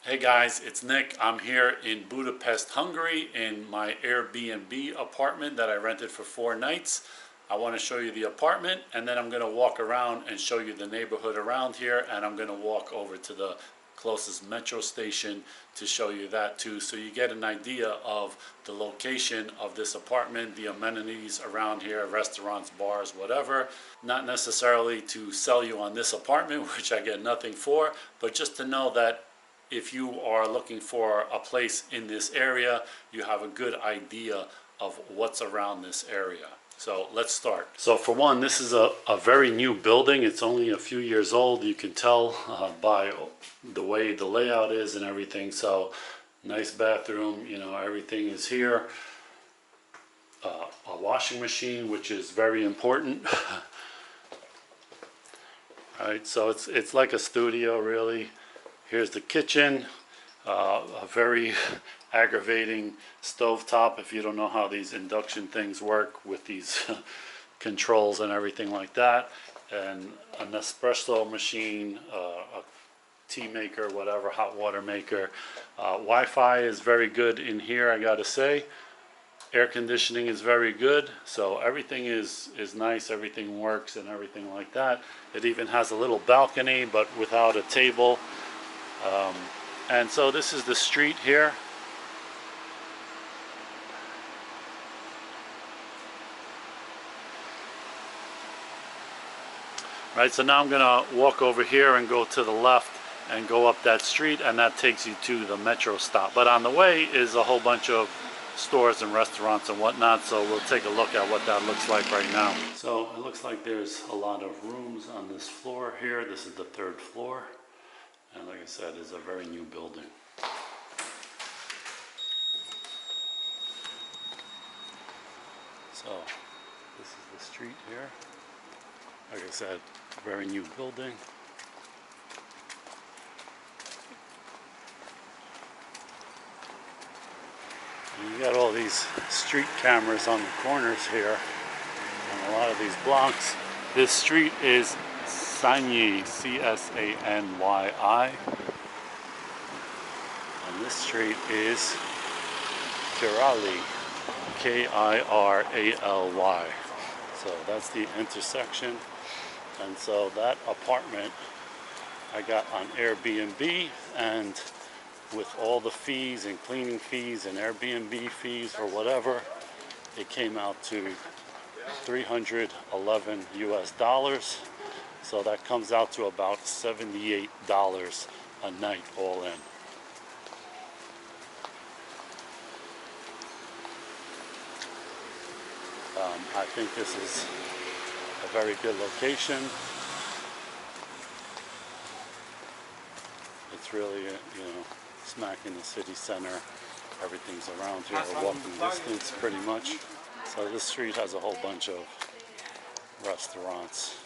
Hey guys, it's Nick. I'm here in Budapest, Hungary in my Airbnb apartment that I rented for 4 nights. I want to show you the apartment and then I'm going to walk around and show you the neighborhood around here, and I'm going to walk over to the closest metro station to show you that too, so you get an idea of the location of this apartment, the amenities around here, restaurants, bars, whatever. Not necessarily to sell you on this apartment, which I get nothing for, but just to know that if you are looking for a place in this area, you have a good idea of what's around this area. So let's start. So for one, this is a very new building. It's only a few years old. You can tell by the way the layout is and everything. So nice bathroom, you know, everything is here. A washing machine, which is very important. All right, so it's like a studio really. Here's the kitchen, a very aggravating stovetop if you don't know how these induction things work with these controls and everything like that, and an espresso machine, a tea maker, whatever, hot water maker. Wi-Fi is very good in here, I gotta say. Air conditioning is very good, so everything is nice, everything works and everything like that. It even has a little balcony but without a table. And so this is the street here. Right, so now I'm gonna walk over here and go to the left and go up that street, and that takes you to the metro stop. But on the way is a whole bunch of stores and restaurants and whatnot, so we'll take a look at what that looks like right now. So it looks like there's a lot of rooms on this floor here. This is the 3rd floor. And like I said, it's a very new building. So this is the street here. Like I said, very new building. And you got all these street cameras on the corners here and a lot of these blocks. This street is Csanyi, C-S-A-N-Y-I, and this street is Kirali, K-I-R-A-L-Y. So that's the intersection, and so that apartment I got on Airbnb, and with all the fees and cleaning fees and Airbnb fees or whatever, it came out to $311 US. So that comes out to about $78 a night all in. I think this is a very good location. It's really, you know, smack in the city center. Everything's around here, a walking distance pretty much. So this street has a whole bunch of restaurants.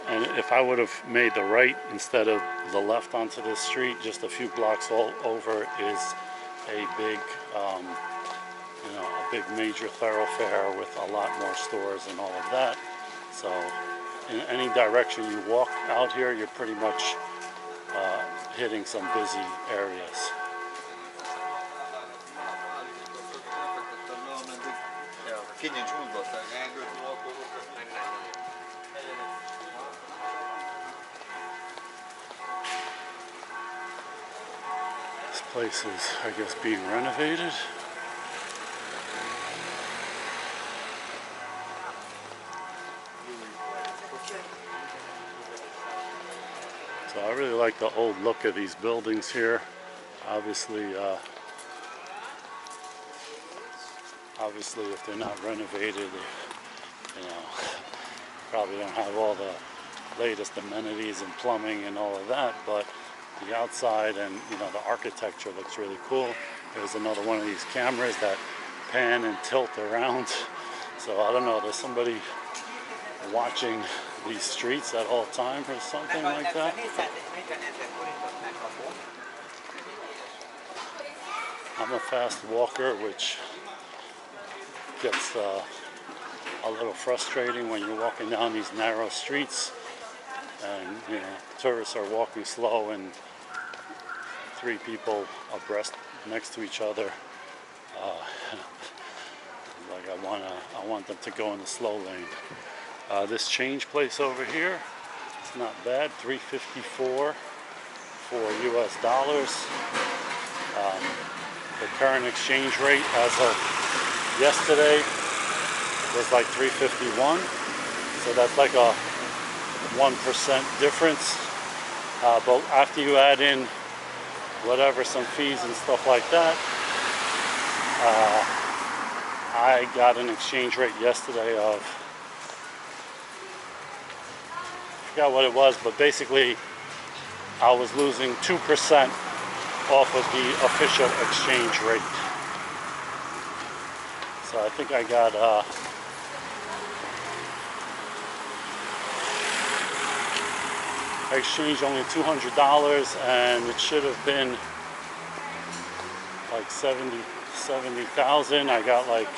And if I would have made the right instead of the left onto this street, just a few blocks all over is a big, you know, a big major thoroughfare with a lot more stores and all of that. So in any direction you walk out here, you're pretty much hitting some busy areas. This place is, I guess, being renovated. So I really like the old look of these buildings here. Obviously, Obviously, if they're not renovated, you know, probably don't have all the latest amenities and plumbing and all of that, but the outside and, you know, the architecture looks really cool. There's another one of these cameras that pan and tilt around. So I don't know, there's somebody watching these streets at all times or something like that. I'm a fast walker, which gets a little frustrating when you're walking down these narrow streets and, you know, tourists are walking slow and 3 people abreast next to each other. Like I want them to go in the slow lane. This change place over here, it's not bad. $3.54 for US dollars. The current exchange rate as of yesterday was like $3.51. So that's like a 1% difference. But after you add in whatever, some fees and stuff like that, I got an exchange rate yesterday of, I forgot what it was, but basically I was losing 2% off of the official exchange rate. So I think I got I exchanged only $200, and it should have been like 70,000. I got like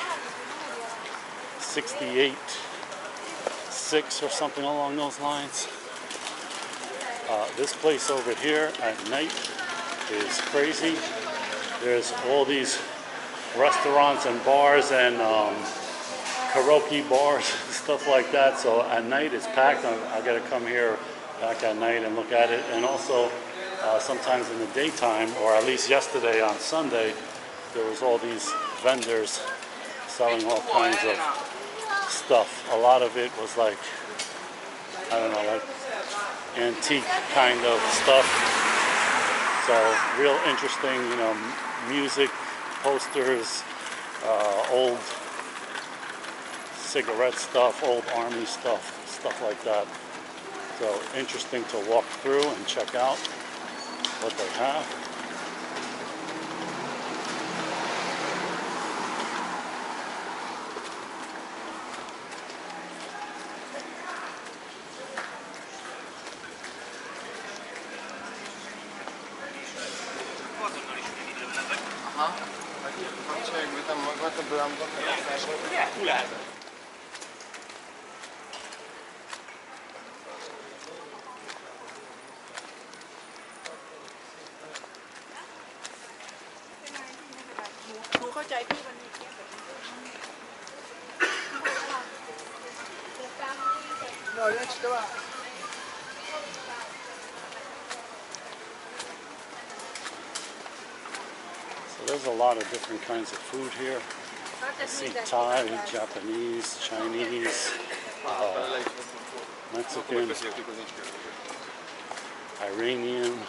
68.6 or something along those lines. This place over here at night is crazy. There's all these restaurants and bars and karaoke bars, stuff like that. So at night it's packed. I gotta come here back at night and look at it. And also sometimes in the daytime, or at least yesterday on Sunday, there was all these vendors selling all kinds of stuff. A lot of it was like, I don't know, like antique kind of stuff. So real interesting, you know, music, posters, old cigarette stuff, old army stuff, stuff like that. So interesting to walk through and check out what they have. So there's a lot of different kinds of food here. I see Thai, Japanese, Chinese, Mexican, Iranian.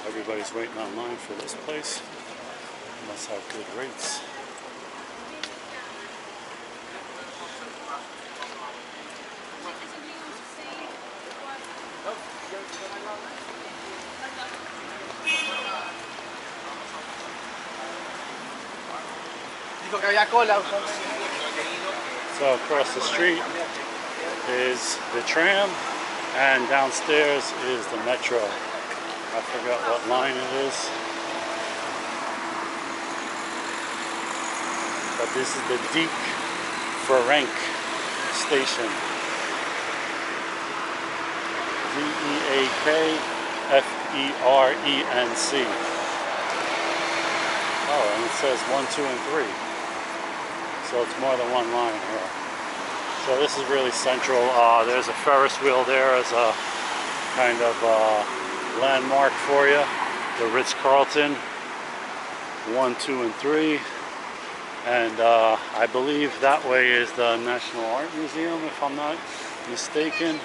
Everybody's waiting online for this place. Must have good rates. So across the street is the tram, and downstairs is the metro. I forgot what line it is. but this is the Deak Ferenc station. Deakferenc. Oh, and it says 1, 2, and 3. So it's more than one line here. So this is really central. There's a Ferris wheel there as a kind of landmark for you. The Ritz-Carlton, 1, 2, and 3. And I believe that way is the National Art Museum, if I'm not mistaken.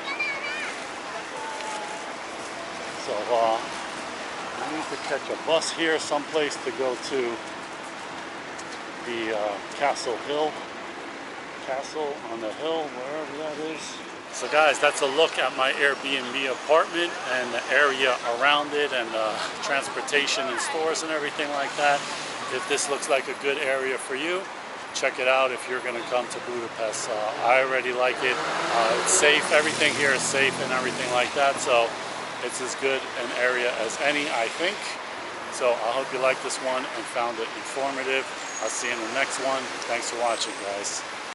So I need to catch a bus here someplace to go to the Castle on the hill, wherever that is. So guys, that's a look at my Airbnb apartment and the area around it and transportation and stores and everything like that. If this looks like a good area for you, check it out if you're going to come to Budapest. I already like it. It's safe. Everything here is safe and everything like that. So it's as good an area as any, I think. So I hope you liked this one and found it informative. I'll see you in the next one. Thanks for watching, guys.